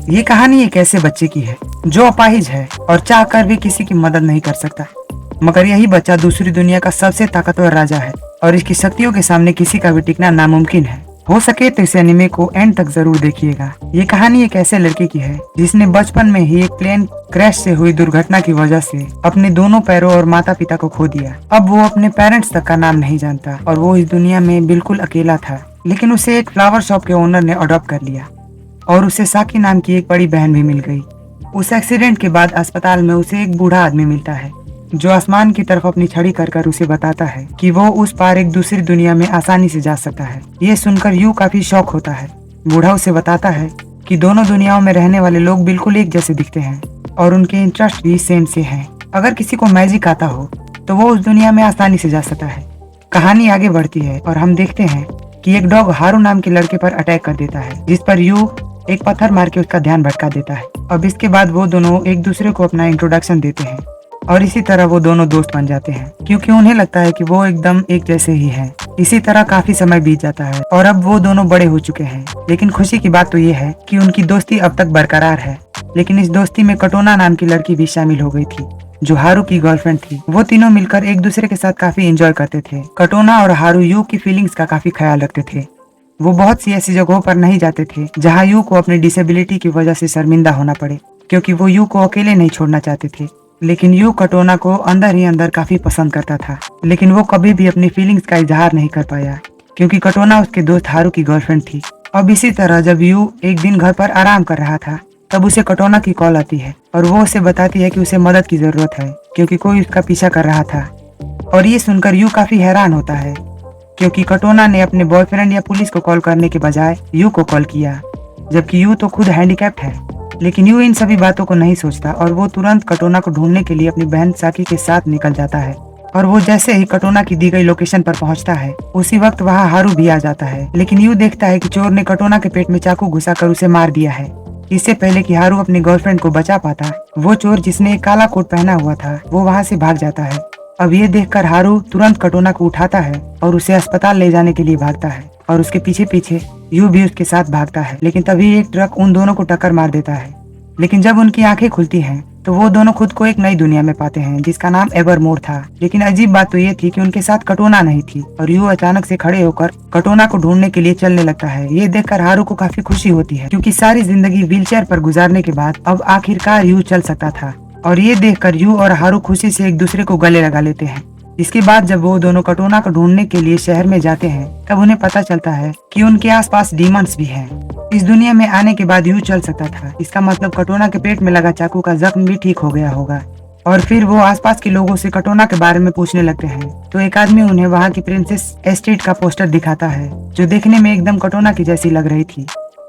ये कहानी एक ऐसे बच्चे की है जो अपाहिज है और चाह कर भी किसी की मदद नहीं कर सकता, मगर यही बच्चा दूसरी दुनिया का सबसे ताकतवर राजा है और इसकी शक्तियों के सामने किसी का भी टिकना नामुमकिन है। हो सके तो इस एनिमे को एंड तक जरूर देखिएगा। ये कहानी एक ऐसे लड़के की है जिसने बचपन में ही एक प्लेन क्रैश से हुई दुर्घटना की वजह से अपने दोनों पैरों और माता पिता को खो दिया। अब वो अपने पेरेंट्स तक का नाम नहीं जानता और वो इस दुनिया में बिल्कुल अकेला था, लेकिन उसे एक फ्लावर शॉप के ओनर ने अडॉप्ट कर लिया और उसे साकी नाम की एक बड़ी बहन भी मिल गई। उस एक्सीडेंट के बाद अस्पताल में उसे एक बूढ़ा आदमी मिलता है जो आसमान की तरफ अपनी छड़ी कर कर उसे बताता है कि वो उस पार एक दूसरी दुनिया में आसानी से जा सकता है। ये सुनकर यू काफी शौक होता है। बूढ़ा उसे बताता है कि दोनों दुनियाओं में रहने वाले लोग बिल्कुल एक जैसे दिखते हैं और उनके इंटरेस्ट भी सेम से हैं। अगर किसी को मैजिक आता हो तो वो उस दुनिया में आसानी से जा सकता है। कहानी आगे बढ़ती है और हम देखते हैं कि एक डॉग हारू नाम के लड़के पर अटैक कर देता है, जिस पर यू एक पत्थर मार के उसका ध्यान भटका देता है। अब इसके बाद वो दोनों एक दूसरे को अपना इंट्रोडक्शन देते हैं और इसी तरह वो दोनों दोस्त बन जाते हैं, क्योंकि उन्हें लगता है कि वो एकदम एक जैसे ही हैं। इसी तरह काफी समय बीत जाता है और अब वो दोनों बड़े हो चुके हैं, लेकिन खुशी की बात तो ये है कि उनकी दोस्ती अब तक बरकरार है। लेकिन इस दोस्ती में कटोना नाम की लड़की भी शामिल हो गई थी जो हारू की गर्लफ्रेंड थी। वो तीनों मिलकर एक दूसरे के साथ काफी एंजॉय करते थे। कटोना और हारू यू की फीलिंग्स का काफी ख्याल रखते थे। वो बहुत सी ऐसी जगहों पर नहीं जाते थे जहाँ यू को अपनी डिसेबिलिटी की वजह से शर्मिंदा होना पड़े, क्योंकि वो यू को अकेले नहीं छोड़ना चाहते थे। लेकिन यू कटोना को अंदर ही अंदर काफी पसंद करता था, लेकिन वो कभी भी अपनी फीलिंग्स का इजहार नहीं कर पाया, क्योंकि कटोना उसके दोस्त हारू की गर्लफ्रेंड थी। अब इसी तरह जब यू एक दिन घर पर आराम कर रहा था, तब उसे कटोना की कॉल आती है और वो उसे बताती है कि उसे मदद की जरूरत है, क्योंकि कोई उसका पीछा कर रहा था। और ये सुनकर यू काफी हैरान होता है, क्योंकि कटोना ने अपने बॉयफ्रेंड या पुलिस को कॉल करने के बजाय यू को कॉल किया, जबकि यू तो खुद हैंडीकैप्ड है। लेकिन यू इन सभी बातों को नहीं सोचता और वो तुरंत कटोना को ढूंढने के लिए अपनी बहन साकी के साथ निकल जाता है। और वो जैसे ही कटोना की दी गई लोकेशन पर पहुंचता है, उसी वक्त वहाँ हारू भी आ जाता है। लेकिन यू देखता है कि चोर ने कटोना के पेट में चाकू घुसाकर उसे मार दिया है। इससे पहले कि हारू अपनी गर्लफ्रेंड को बचा पाता, वो चोर जिसने एक काला कोट पहना हुआ था वो वहाँ से भाग जाता है। अब ये देखकर हारू तुरंत कटोना को उठाता है और उसे अस्पताल ले जाने के लिए भागता है और उसके पीछे पीछे यू भी उसके साथ भागता है। लेकिन तभी एक ट्रक उन दोनों को टक्कर मार देता है। लेकिन जब उनकी आंखें खुलती हैं तो वो दोनों खुद को एक नई दुनिया में पाते हैं जिसका नाम एवरमोर था। लेकिन अजीब बात तो ये थी कि उनके साथ कटोना नहीं थी और यू अचानक से खड़े होकर कटोना को ढूंढने के लिए चलने लगता है। ये देखकर हारू को काफी खुशी होती है, क्योंकि सारी जिंदगी व्हीलचेयर पर गुजारने के बाद अब आखिरकार यू चल सकता था। और ये देखकर यू और हारू खुशी से एक दूसरे को गले लगा लेते हैं। इसके बाद जब वो दोनों कटोना को ढूंढने के लिए शहर में जाते हैं, तब उन्हें पता चलता है कि उनके आसपास डीमंस भी हैं। इस दुनिया में आने के बाद यू चल सकता था। इसका मतलब कटोना के पेट में लगा चाकू का जख्म भी ठीक हो गया होगा। और फिर वो आसपास के लोगों से कटोना के बारे में पूछने लगते हैं, तो एक आदमी उन्हें वहाँ की प्रिंसेस एस्टेट का पोस्टर दिखाता है जो देखने में एकदम कटोना की जैसी लग रही थी।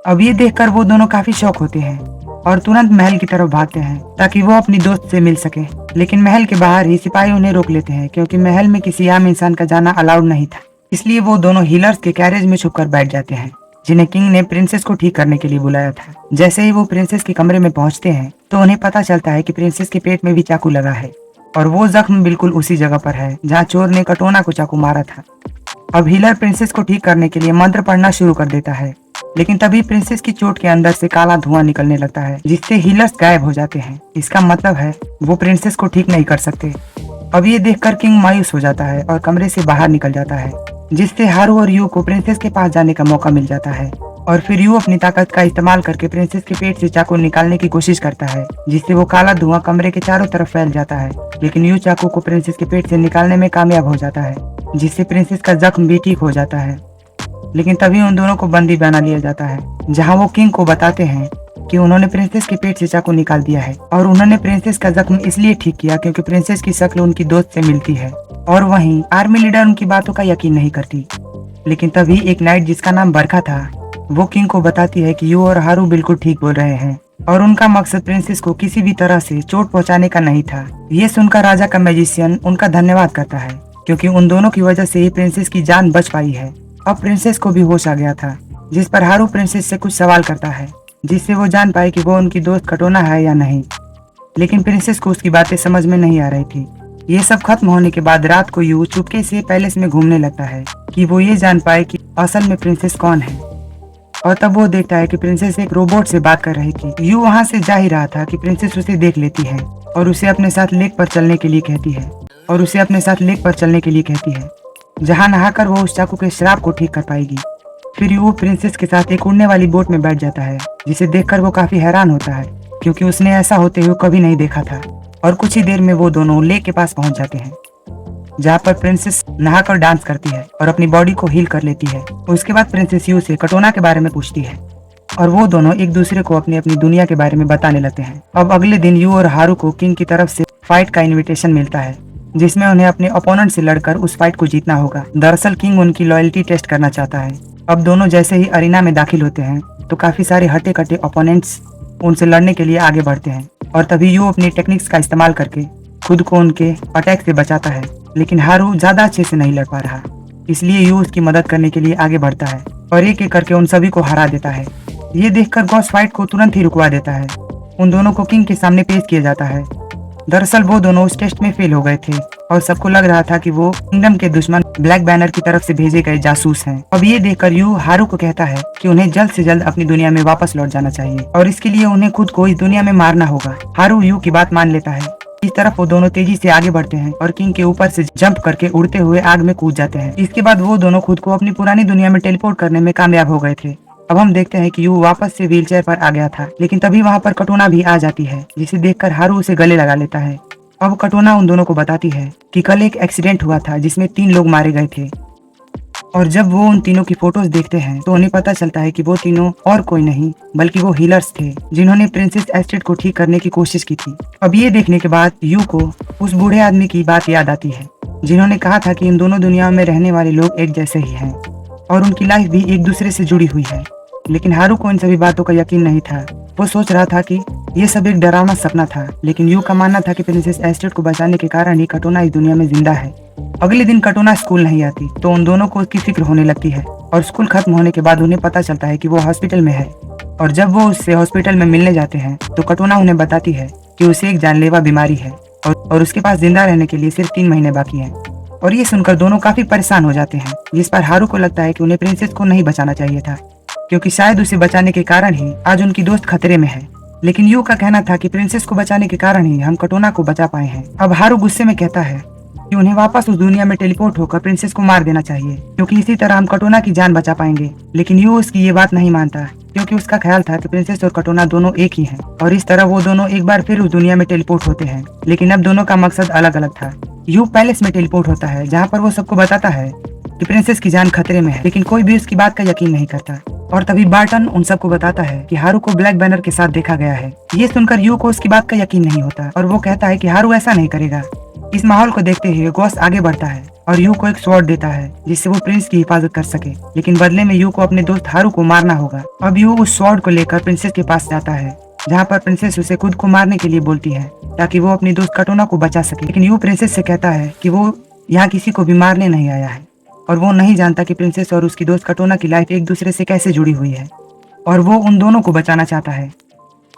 अब ये देखकर वो दोनों काफी शौक होते हैं और तुरंत महल की तरफ भागते हैं ताकि वो अपनी दोस्त से मिल सके। लेकिन महल के बाहर ही सिपाही उन्हें रोक लेते हैं, क्योंकि महल में किसी आम इंसान का जाना अलाउड नहीं था। इसलिए वो दोनों हीलर्स के कैरेज में छुपकर बैठ जाते हैं, जिन्हें किंग ने प्रिंसेस को ठीक करने के लिए बुलाया था। जैसे ही वो प्रिंसेस के कमरे में पहुंचते हैं तो उन्हें पता चलता है कि प्रिंसेस के पेट में भी चाकू लगा है और वो जख्म बिल्कुल उसी जगह पर है जहाँ चोर ने कटोना को चाकू मारा था। अब हीलर प्रिंसेस को ठीक करने के लिए मंत्र पढ़ना शुरू कर देता है, लेकिन तभी प्रिंसेस की चोट के अंदर से काला धुआं निकलने लगता है, जिससे हीलर्स गायब हो जाते हैं। इसका मतलब है वो प्रिंसेस को ठीक नहीं कर सकते। अब ये देखकर किंग मायूस हो जाता है और कमरे से बाहर निकल जाता है, जिससे हारू और यू को प्रिंसेस के पास जाने का मौका मिल जाता है। और फिर यू अपनी ताकत का इस्तेमाल करके प्रिंसेस के पेट से चाकू निकालने की कोशिश करता है, जिससे वो काला धुआं कमरे के चारों तरफ फैल जाता है। लेकिन यू चाकू को प्रिंसेस के पेट से निकालने में कामयाब हो जाता है, जिससे प्रिंसेस का जख्म भी ठीक हो जाता है। लेकिन तभी उन दोनों को बंदी बना लिया जाता है, जहां वो किंग को बताते हैं कि उन्होंने प्रिंसेस के पेट से चाकू निकाल दिया है और उन्होंने प्रिंसेस का जख्म इसलिए ठीक किया क्योंकि प्रिंसेस की शक्ल उनकी दोस्त से मिलती है। और वहीं आर्मी लीडर उनकी बातों का यकीन नहीं करती। लेकिन तभी एक नाइट जिसका नाम बरखा था, वो किंग को बताती है कि यू और हारू बिल्कुल ठीक बोल रहे हैं और उनका मकसद प्रिंसेस को किसी भी तरह से चोट पहुंचाने का नहीं था। ये सुनकर राजा का मैजिशियन उनका धन्यवाद करता है, क्योंकि उन दोनों की वजह से ही प्रिंसेस की जान बच पाई है। अब प्रिंसेस को भी होश आ गया था, जिस पर हारू प्रिंसेस से कुछ सवाल करता है, जिससे वो जान पाए कि वो उनकी दोस्त कटोना है या नहीं। लेकिन प्रिंसेस को उसकी बातें समझ में नहीं आ रही थी। ये सब खत्म होने के बाद रात को यू चुपके से पैलेस में घूमने लगता है कि वो ये जान पाए कि असल में प्रिंसेस कौन है। और तब वो देखता है कि प्रिंसेस एक रोबोट से बात कर रही थी। यू वहाँ से जा ही रहा था कि प्रिंसेस उसे देख लेती है और उसे अपने साथ लेक पर चलने के लिए कहती है जहाँ नहाकर वो उस चाकू के श्राप को ठीक कर पाएगी। फिर वो प्रिंसेस के साथ एक उड़ने वाली बोट में बैठ जाता है, जिसे देखकर वो काफी हैरान होता है क्योंकि उसने ऐसा होते हुए कभी नहीं देखा था। और कुछ ही देर में वो दोनों लेक के पास पहुंच जाते हैं, जहाँ पर प्रिंसेस नहाकर डांस करती है और अपनी बॉडी को हील कर लेती है। उसके बाद प्रिंसेस यू से कटोना के बारे में पूछती है और वो दोनों एक दूसरे को अपनी अपनी दुनिया के बारे में बताने लगते हैं। अब अगले दिन यू और हारू को किंग की तरफ से फाइट का इन्विटेशन मिलता है, जिसमें उन्हें अपने ओपोनेंट से लड़कर उस फाइट को जीतना होगा। दरअसल किंग उनकी लॉयल्टी टेस्ट करना चाहता है। अब दोनों जैसे ही अरीना में दाखिल होते हैं तो काफी सारे हटे कटे ओपोनेंट्स उनसे लड़ने के लिए आगे बढ़ते हैं और तभी यू अपनी टेक्निक्स का इस्तेमाल करके खुद को उनके अटैक से बचाता है। लेकिन हारू ज्यादा अच्छे से नहीं लड़ पा रहा, इसलिए यू उसकी मदद करने के लिए आगे बढ़ता है और एक एक करके उन सभी को हरा देता है। ये देखकर गॉस फाइट को तुरंत ही रुकवा देता है। उन दोनों को किंग के सामने पेश किया जाता है। दरअसल वो दोनों उस टेस्ट में फेल हो गए थे और सबको लग रहा था कि वो किंगडम के दुश्मन ब्लैक बैनर की तरफ से भेजे गए जासूस हैं। अब ये देखकर यू हारू को कहता है कि उन्हें जल्द से जल्द अपनी दुनिया में वापस लौट जाना चाहिए और इसके लिए उन्हें खुद को इस दुनिया में मारना होगा। हारू यू की बात मान लेता है। इस तरफ वो दोनों तेजी से आगे बढ़ते हैं और किंग के ऊपर से जंप करके उड़ते हुए आग में कूद जाते हैं। इसके बाद वो दोनों खुद को अपनी पुरानी दुनिया में टेलीपोर्ट करने में कामयाब हो गए थे। अब हम देखते हैं कि यू वापस से व्हीलचेयर पर आ गया था, लेकिन तभी वहाँ पर कटोना भी आ जाती है, जिसे देखकर हारू उसे गले लगा लेता है। अब कटोना उन दोनों को बताती है कि कल एक एक्सीडेंट हुआ था जिसमें 3 लोग मारे गए थे और जब वो उन तीनों की फोटोज देखते हैं तो उन्हें पता चलता है कि वो तीनों और कोई नहीं बल्कि वो हीलर्स थे जिन्होंने प्रिंसेस एस्टेड को ठीक करने की कोशिश की थी। अब ये देखने के बाद यू को उस बूढ़े आदमी की बात याद आती है जिन्होंने कहा था कि इन दोनों दुनियाओं में रहने वाले लोग एक जैसे ही हैं और उनकी लाइफ भी एक दूसरे से जुड़ी हुई है। लेकिन हारू को इन सभी बातों का यकीन नहीं था। वो सोच रहा था कि ये सब एक डरावना सपना था, लेकिन यू का मानना था कि प्रिंसेस एस्टेड को बचाने के कारण ही कटोना इस दुनिया में जिंदा है। अगले दिन कटोना स्कूल नहीं आती तो उन दोनों को उसकी फिक्र होने लगती है और स्कूल खत्म होने के बाद उन्हें पता चलता है कि वो हॉस्पिटल में है। और जब वो उससे हॉस्पिटल में मिलने जाते हैं तो कटोना उन्हें बताती है कि उसे एक जानलेवा बीमारी है और उसके पास जिंदा रहने के लिए सिर्फ 3 महीने बाकी हैं। और ये सुनकर दोनों काफी परेशान हो जाते हैं, जिस पर हारू को लगता है कि उन्हें प्रिंसेस को नहीं बचाना चाहिए था क्योंकि शायद उसे बचाने के कारण ही आज उनकी दोस्त खतरे में है। लेकिन यू का कहना था कि प्रिंसेस को बचाने के कारण ही हम कटोना को बचा पाए हैं। अब हारू गुस्से में कहता है कि उन्हें वापस उस दुनिया में टेलीपोर्ट होकर प्रिंसेस को मार देना चाहिए क्योंकि इसी तरह हम कटोना की जान बचा पाएंगे। लेकिन यू उसकी ये बात नहीं मानता क्योंकि उसका ख्याल था कि प्रिंसेस और कटोना दोनों एक ही हैं और इस तरह वो दोनों एक बार फिर उस दुनिया में टेलीपोर्ट होते हैं। लेकिन अब दोनों का मकसद अलग अलग था। यू पैलेस में टेलीपोर्ट होता है जहाँ पर वो सबको बताता है कि प्रिंसेस की जान खतरे में है, लेकिन कोई भी उसकी बात का यकीन नहीं करता। और तभी बार्टन उन सबको बताता है कि हारू को ब्लैक बैनर के साथ देखा गया है। ये सुनकर यू को उसकी बात का यकीन नहीं होता और वो कहता है कि हारू ऐसा नहीं करेगा। इस माहौल को देखते हुए गॉस आगे बढ़ता है और यू को एक स्वॉर्ड देता है जिससे वो प्रिंस की हिफाजत कर सके, लेकिन बदले में यू को अपने दोस्त हारू को मारना होगा। अब यू उस स्वॉर्ड को लेकर प्रिंसेस के पास जाता है जहाँ पर प्रिंसेस उसे खुद को मारने के लिए बोलती है ताकि वो अपनी दोस्त कटोना को बचा सके। लेकिन यू प्रिंसेस से कहता है कि वो यहाँ किसी को भी मारने नहीं आया है और वो नहीं जानता कि प्रिंसेस और उसकी दोस्त कटोना की लाइफ एक दूसरे से कैसे जुड़ी हुई है और वो उन दोनों को बचाना चाहता है।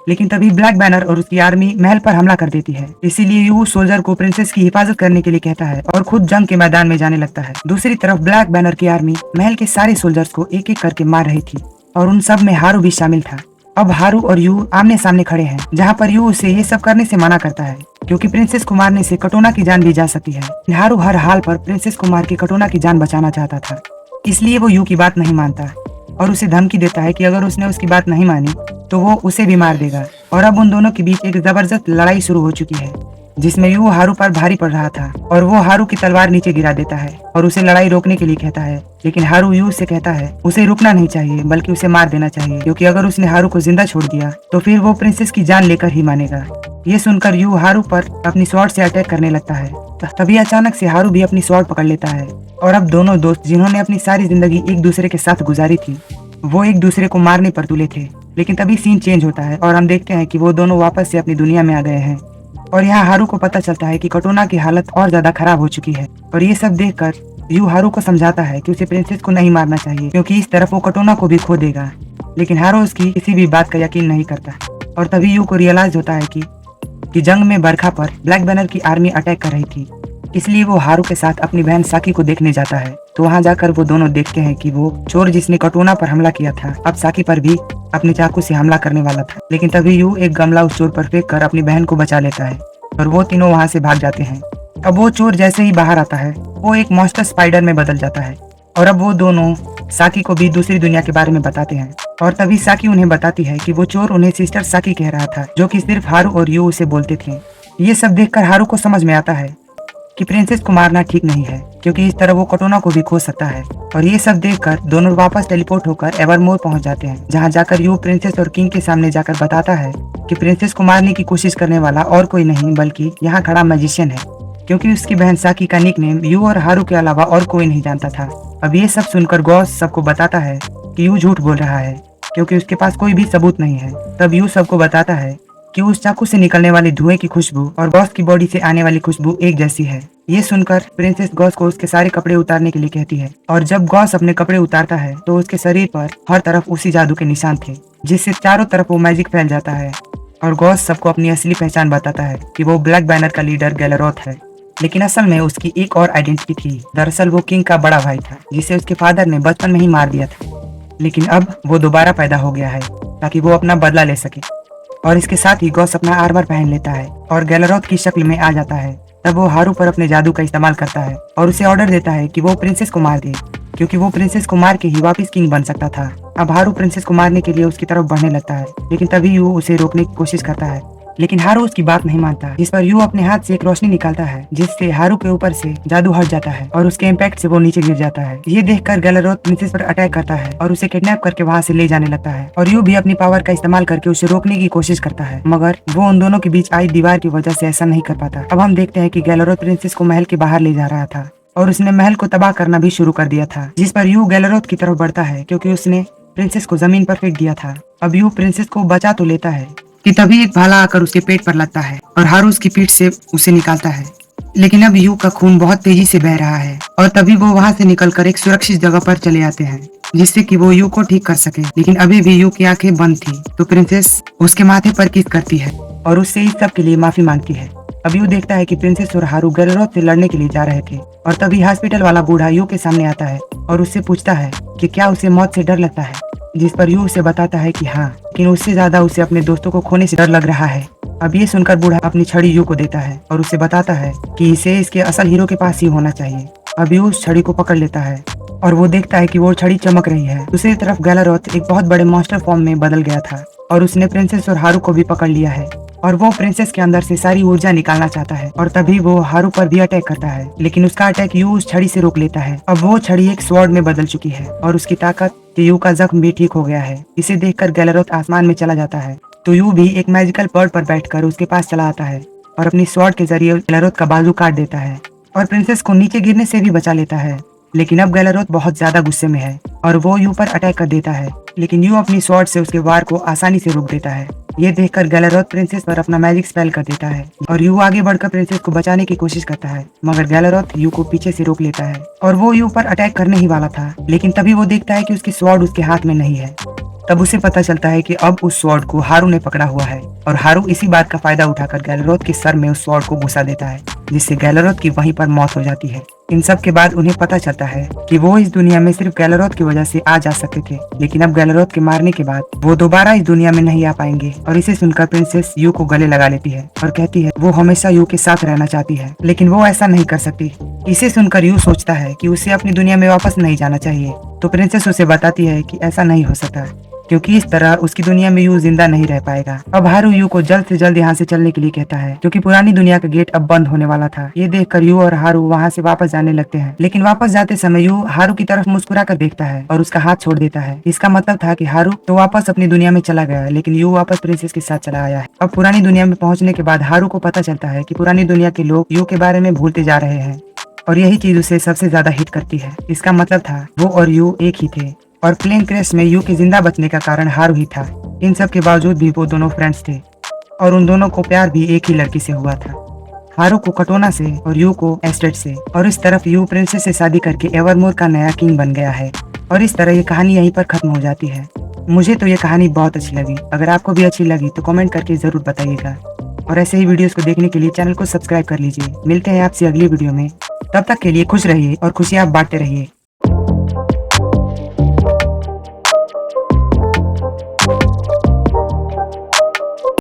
लेकिन तभी ब्लैक बैनर और उसकी आर्मी महल पर हमला कर देती है, इसीलिए यू सोल्जर को प्रिंसेस की हिफाजत करने के लिए कहता है और खुद जंग के मैदान में जाने लगता है। दूसरी तरफ ब्लैक बैनर की आर्मी महल के सारे सोल्जर्स को एक एक करके मार रही थी और उन सब में हारू भी शामिल था। अब हारू और यू आमने सामने खड़े हैं जहाँ पर यू उसे ये सब करने से मना करता है क्योंकि प्रिंसेस को मारने से कटोना की जान भी जा सकती है। हारू हर हाल पर प्रिंसेस को मार के कटोना की जान बचाना चाहता था, इसलिए वो यू की बात नहीं मानता और उसे धमकी देता है कि अगर उसने उसकी बात नहीं मानी तो वो उसे भी मार देगा। और अब उन दोनों के बीच एक जबरदस्त लड़ाई शुरू हो चुकी है जिसमें यू हारू पर भारी पड़ रहा था और वो हारू की तलवार नीचे गिरा देता है और उसे लड़ाई रोकने के लिए कहता है। लेकिन हारू यू से कहता है उसे रुकना नहीं चाहिए बल्कि उसे मार देना चाहिए क्योंकि अगर उसने हारू को जिंदा छोड़ दिया तो फिर वो प्रिंसेस की जान लेकर ही मानेगा। ये सुनकर यू हारू पर अपनी स्वॉर्ड से अटैक करने लगता है। तभी अचानक से हारू भी अपनी स्वॉर्ड पकड़ लेता है और अब दोनों दोस्त जिन्होंने अपनी सारी जिंदगी एक दूसरे के साथ गुजारी थी वो एक दूसरे को मारने पर तुले थे। लेकिन तभी सीन चेंज होता है और हम देखते हैं कि वो दोनों वापस से अपनी दुनिया में आ गए हैं और यहाँ हारू को पता चलता है कि कटोना की हालत और ज्यादा खराब हो चुकी है। और ये सब देखकर यू हारू को समझाता है कि उसे प्रिंसेस को नहीं मारना चाहिए क्योंकि इस तरफ वो कटोना को भी खो देगा। लेकिन हारू उसकी किसी भी बात का यकीन नहीं करता और तभी यू को रियलाइज होता है कि जंग में बरखा पर ब्लैक बैनर की आर्मी अटैक कर रही थी इसलिए वो हारू के साथ अपनी बहन साकी को देखने जाता है। तो वहाँ जाकर वो दोनों देखते हैं कि वो चोर जिसने कटोना पर हमला किया था अब साकी पर भी अपने चाकू से हमला करने वाला था। लेकिन तभी यू एक गमला उस चोर पर फेंक कर अपनी बहन को बचा लेता है और वो तीनों वहाँ से भाग जाते हैं। अब वो चोर जैसे ही बाहर आता है वो एक मॉन्स्टर स्पाइडर में बदल जाता है और अब वो दोनों साकी को भी दूसरी दुनिया के बारे में बताते हैं। और तभी साकी उन्हें बताती है कि वो चोर उन्हें सिस्टर साकी कह रहा था, जो कि सिर्फ हारू और यू उसे बोलते थे। ये सब देखकर हारू को समझ में आता है कि प्रिंसेस को मारना ठीक नहीं है, क्योंकि इस तरह वो कटोना को भी खो सकता है। और ये सब देखकर दोनों वापस टेलीपोर्ट होकर एवरमोर पहुंच जाते हैं, जहां जाकर यू प्रिंसेस और किंग के सामने जाकर बताता है कि प्रिंसेस को मारने की कोशिश करने वाला और कोई नहीं बल्कि यहाँ खड़ा मैजिशियन है, क्योंकि उसकी बहन साकी का निकनेम यू और हारू के अलावा और कोई नहीं जानता था। अब ये सब सुनकर गॉस सबको बताता है कि यू झूठ बोल रहा है, क्योंकि उसके पास कोई भी सबूत नहीं है। तब यू सबको बताता है कि उस चाकू से निकलने वाले धुएं की खुशबू और गॉस की बॉडी से आने वाली खुशबू एक जैसी है। ये सुनकर प्रिंसेस गॉस को उसके सारे कपड़े उतारने के लिए कहती है और जब गॉस अपने कपड़े उतारता है तो उसके शरीर पर हर तरफ उसी जादू के निशान थे, जिससे चारों तरफ वो मैजिक फैल जाता है। और गॉस सबको अपनी असली पहचान बताता है कि वो ब्लैक बैनर का लीडर गैलरोथ है, लेकिन असल में उसकी एक और आइडेंटिटी थी। दरअसल वो किंग का बड़ा भाई था, जिसे उसके फादर ने बचपन में ही मार दिया था, लेकिन अब वो दोबारा पैदा हो गया है ताकि वो अपना बदला ले सके। और इसके साथ ही गॉस अपना आर्मर पहन लेता है और गैलरोथ की शक्ल में आ जाता है। तब वो हारू पर अपने जादू का इस्तेमाल करता है और उसे ऑर्डर देता है कि वो प्रिंसेस को मार दे, क्योंकि वो प्रिंसेस को मार के ही वापस किंग बन सकता था। अब हारू प्रिंसेस को मारने के लिए उसकी तरफ बढ़ने लगता है, लेकिन तभी यू उसे रोकने की कोशिश करता है, लेकिन हारू उसकी बात नहीं मानता, जिस पर यू अपने हाथ से एक रोशनी निकालता है, जिससे हारू के ऊपर से जादू हट जाता है और उसके इम्पैक्ट से वो नीचे गिर जाता है। ये देखकर गैलरोथ प्रिंसेस पर अटैक करता है और उसे किडनैप करके वहाँ से ले जाने लगता है। और यू भी अपनी पावर का इस्तेमाल करके उसे रोकने की कोशिश करता है, मगर वो उन दोनों के बीच आई दीवार की वजह से ऐसा नहीं कर पाता। अब हम देखते हैं कि गैलरोथ प्रिंसेस को महल के बाहर ले जा रहा था और उसने महल को तबाह करना भी शुरू कर दिया था, जिस पर यू गैलरोथ की तरफ बढ़ता है, क्योंकि उसने प्रिंसेस को जमीन पर फेंक दिया था। अब यू प्रिंसेस को बचा तो लेता है कि तभी एक भाला आकर उसके पेट पर लगता है और हारू उसकी पीठ से उसे निकालता है, लेकिन अब यू का खून बहुत तेजी से बह रहा है। और तभी वो वहाँ से निकलकर एक सुरक्षित जगह पर चले आते हैं, जिससे कि वो यू को ठीक कर सके। लेकिन अभी भी यू की आंखें बंद थी, तो प्रिंसेस उसके माथे पर किस करती है और उससे इस सब के लिए माफी मांगती है। अब यू देखता है कि प्रिंसेस और हारू गैलरोथ से लड़ने के लिए जा रहे थे और तभी हॉस्पिटल वाला बूढ़ा यू के सामने आता है और उससे पूछता है कि क्या उसे मौत से डर लगता है, जिस पर यू उसे बताता है कि हाँ, लेकिन उससे ज्यादा उसे अपने दोस्तों को खोने से डर लग रहा है। अब ये सुनकर बूढ़ा अपनी छड़ी यू को देता है और उसे बताता है कि इसे इसके असल हीरो के पास ही होना चाहिए। अब यू उस छड़ी को पकड़ लेता है और वो देखता है कि वो छड़ी चमक रही है। दूसरी तरफ गैलरोथ एक बहुत बड़े मॉन्स्टर फॉर्म में बदल गया था और उसने प्रिंसेस और हारू को भी पकड़ लिया है और वो प्रिंसेस के अंदर से सारी ऊर्जा निकालना चाहता है। और तभी वो हारू पर भी अटैक करता है, लेकिन उसका अटैक यू उस छड़ी से रोक लेता है। अब वो छड़ी एक स्वॉर्ड में बदल चुकी है और उसकी ताकत से यू का जख्म भी ठीक हो गया है। इसे देखकर गैलरोथ आसमान में चला जाता है, तो यू भी एक मैजिकल बर्ड पर बैठकर उसके पास चला आता है और अपनी स्वॉर्ड के जरिए गैलरोथ का बाजू काट देता है और प्रिंसेस को नीचे गिरने से भी बचा लेता है। लेकिन अब गैलरोथ बहुत ज्यादा गुस्से में है और वो यू पर अटैक कर देता है, लेकिन यू अपनी स्वॉर्ड से उसके वार को आसानी से रोक देता है। ये देखकर गैलरोथ प्रिंसेस पर अपना मैजिक स्पेल कर देता है और यू आगे बढ़कर प्रिंसेस को बचाने की कोशिश करता है, मगर गैलरोथ यू को पीछे से रोक लेता है और वो यू पर अटैक करने ही वाला था। लेकिन तभी वो देखता है कि उसकी स्वॉर्ड उसके हाथ में नहीं है। तब उसे पता चलता है कि अब उस स्वॉर्ड को हारू ने पकड़ा हुआ है और हारू इसी बात का फायदा उठाकर गैलरोथ के सर में उस स्वॉर्ड को घुसा देता है, जिससे गैलरोथ की वहीं पर मौत हो जाती है। इन सब के बाद उन्हें पता चलता है कि वो इस दुनिया में सिर्फ गैलरोथ की वजह से आ जा सकते थे, लेकिन अब गैलरोथ के मारने के बाद वो दोबारा इस दुनिया में नहीं आ पाएंगे। और इसे सुनकर प्रिंसेस यू को गले लगा लेती है और कहती है वो हमेशा यू के साथ रहना चाहती है, लेकिन वो ऐसा नहीं कर सकती। इसे सुनकर यू सोचता है कि उसे अपनी दुनिया में वापस नहीं जाना चाहिए, तो प्रिंसेस उसे बताती है कि ऐसा नहीं हो सकता, क्योंकि इस तरह उसकी दुनिया में यू जिंदा नहीं रह पाएगा। अब हारू यू को जल्द से जल्द यहाँ से चलने के लिए कहता है, क्योंकि पुरानी दुनिया का गेट अब बंद होने वाला था। ये देखकर यू और हारू वहाँ से वापस जाने लगते हैं, लेकिन वापस जाते समय यू हारू की तरफ मुस्कुरा कर देखता है और उसका हाथ छोड़ देता है। इसका मतलब था कि हारू तो वापस अपनी दुनिया में चला गया, लेकिन यू वापस प्रिंसेस के साथ चला आया है। अब पुरानी दुनिया में पहुँचने के बाद हारू को पता चलता है कि पुरानी दुनिया के लोग यू के बारे में भूलते जा रहे हैं और यही चीज उसे सबसे ज्यादा हिट करती है। इसका मतलब था वो और यू एक ही थे और प्लेन क्रैश में यू के जिंदा बचने का कारण हारू ही था। इन सब के बावजूद भी वो दोनों फ्रेंड्स थे और उन दोनों को प्यार भी एक ही लड़की से हुआ था, हारू को कटोना से और यू को एस्टेट से। और इस तरफ यू प्रिंसेस से शादी करके एवरमोर का नया किंग बन गया है। और इस तरह ये कहानी यहीं पर खत्म हो जाती है। मुझे तो ये कहानी बहुत अच्छी लगी। अगर आपको भी अच्छी लगी तो कमेंट करके जरूर बताइएगा। और ऐसे ही वीडियोस को देखने के लिए चैनल को सब्सक्राइब कर लीजिए। मिलते हैं आपसे अगली वीडियो में, तब तक के लिए खुश रहिए और खुशियां बांटते रहिए।